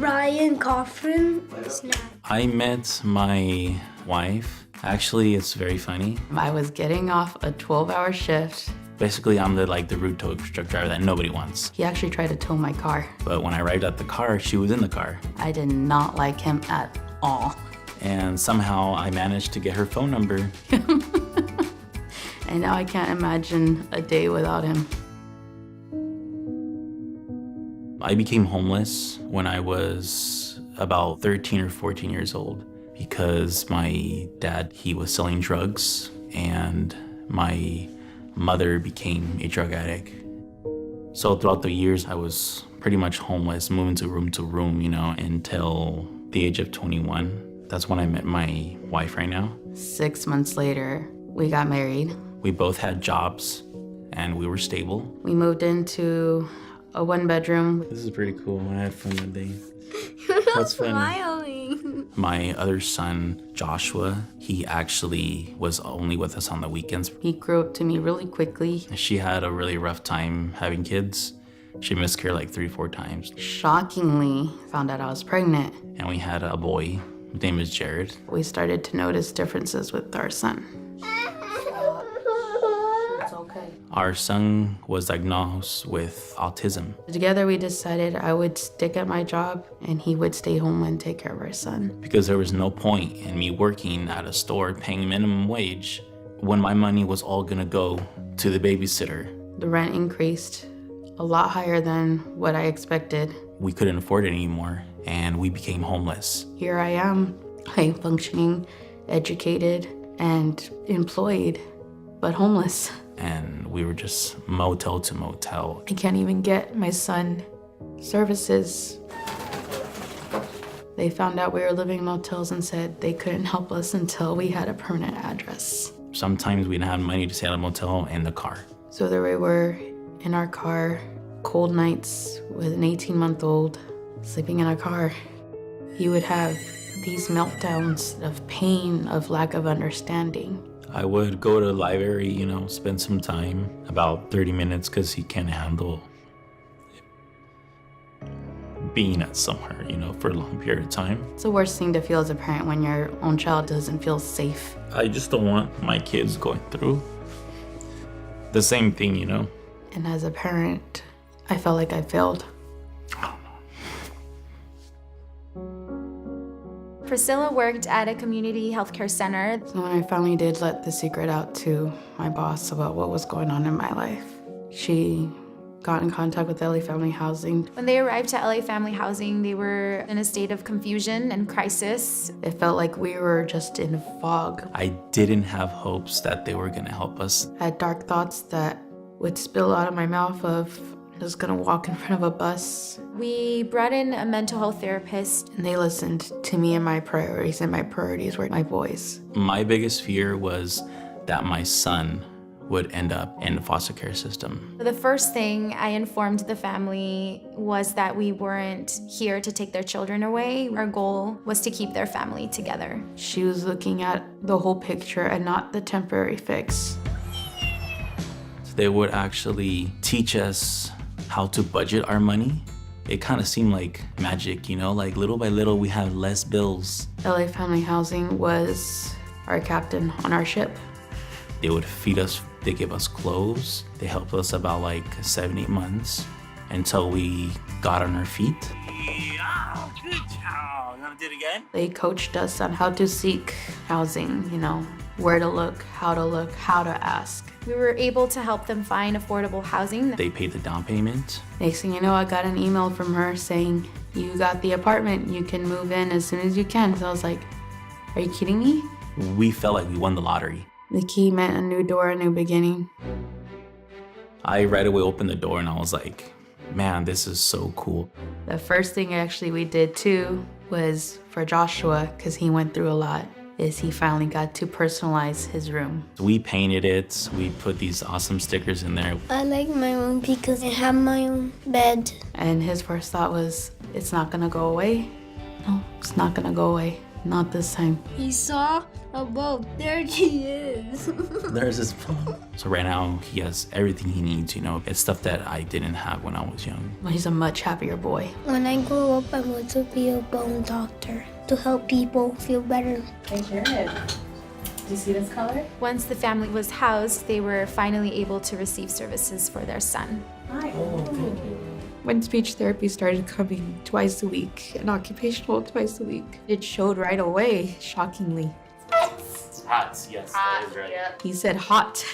Brian Coffin. I met my wife. Actually, it's very funny. I was getting off a 12-hour shift. Basically, I'm the route tow truck driver that nobody wants. He actually tried to tow my car. But when I arrived at the car, she was in the car. I did not like him at all. And somehow I managed to get her phone number. And now I can't imagine a day without him. I became homeless when I was about 13 or 14 years old because my dad, he was selling drugs, and my mother became a drug addict. So throughout the years, I was pretty much homeless, moving to room, until the age of 21. That's when I met my wife right now. 6 months later, we got married. We both had jobs and we were stable. We moved into a 1-bedroom. This is pretty cool. I had fun that day. What's smiling? My other son, Joshua, he actually was only with us on the weekends. He grew up to me really quickly. She had a really rough time having kids. She miscarried like 3-4 times. Shockingly, found out I was pregnant. And we had a boy. His name is Jared. We started to notice differences with our son. Our son was diagnosed with autism. Together we decided I would stick at my job and he would stay home and take care of our son. Because there was no point in me working at a store paying minimum wage when my money was all gonna go to the babysitter. The rent increased a lot higher than what I expected. We couldn't afford it anymore and we became homeless. Here I am, I'm functioning, educated, and employed, but homeless. And we were just motel to motel. I can't even get my son services. They found out we were living in motels and said they couldn't help us until we had a permanent address. Sometimes we didn't have money to stay at a motel in the car. So there we were in our car, cold nights with an 18-month-old sleeping in a car. He would have these meltdowns of pain, of lack of understanding. I would go to the library, spend some time, about 30 minutes, because he can't handle being at somewhere, for a long period of time. It's the worst thing to feel as a parent when your own child doesn't feel safe. I just don't want my kids going through the same thing, And as a parent, I felt like I failed. Priscilla worked at a community healthcare center. So when I finally did let the secret out to my boss about what was going on in my life, she got in contact with LA Family Housing. When they arrived at LA Family Housing, they were in a state of confusion and crisis. It felt like we were just in fog. I didn't have hopes that they were gonna help us. I had dark thoughts that would spill out of my mouth of, I'm just gonna walk in front of a bus. We brought in a mental health therapist. And they listened to me and my priorities, and my priorities were my boys. My biggest fear was that my son would end up in the foster care system. The first thing I informed the family was that we weren't here to take their children away. Our goal was to keep their family together. She was looking at the whole picture and not the temporary fix. So they would actually teach us how to budget our money. It kind of seemed like magic, like little by little we had less bills. LA Family Housing was our captain on our ship. They would feed us, they give us clothes. They helped us about 7-8 months until we got on our feet. Yeah, good job. You wanna do it again? They coached us on how to seek housing, where to look, how to ask. We were able to help them find affordable housing. They paid the down payment. Next thing you know, I got an email from her saying, you got the apartment, you can move in as soon as you can. So I was like, are you kidding me? We felt like we won the lottery. The key meant a new door, a new beginning. I right away opened the door and I was like, man, this is so cool. The first thing actually we did too was for Joshua, because he went through a lot, is he finally got to personalize his room. We painted it, we put these awesome stickers in there. I like my room because I have my own bed. And his first thought was, it's not gonna go away. No, it's not gonna go away. Not this time. He saw a boat. There he is. There's his phone. So right now, he has everything he needs, It's stuff that I didn't have when I was young. Well, he's a much happier boy. When I grow up, I want to be a bone doctor to help people feel better. Hey, Jared. Do you see this color? Once the family was housed, they were finally able to receive services for their son. Hi. When speech therapy started coming twice a week and occupational twice a week, it showed right away, shockingly. Hot, yes, that is right. Yeah. He said hot.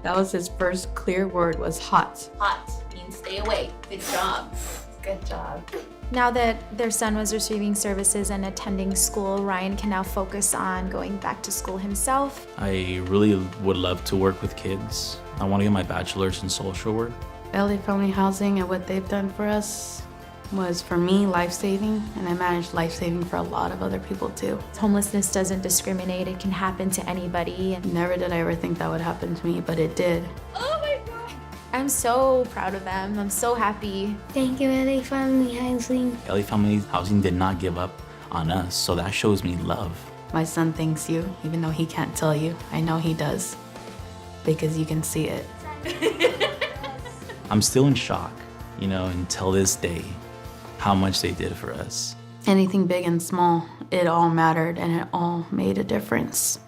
That was his first clear word, was hot. Hot means stay away. Good job. Good job. Now that their son was receiving services and attending school, Ryan can now focus on going back to school himself. I really would love to work with kids. I want to get my bachelor's in social work. LA Family Housing and what they've done for us was, for me, life-saving, and I managed life-saving for a lot of other people too. Homelessness doesn't discriminate. It can happen to anybody. Never did I ever think that would happen to me, but it did. Oh my God. I'm so proud of them. I'm so happy. Thank you, LA Family Housing. LA Family Housing did not give up on us, so that shows me love. My son thanks you, even though he can't tell you. I know he does, because you can see it. I'm still in shock, until this day, how much they did for us. Anything big and small, it all mattered and it all made a difference.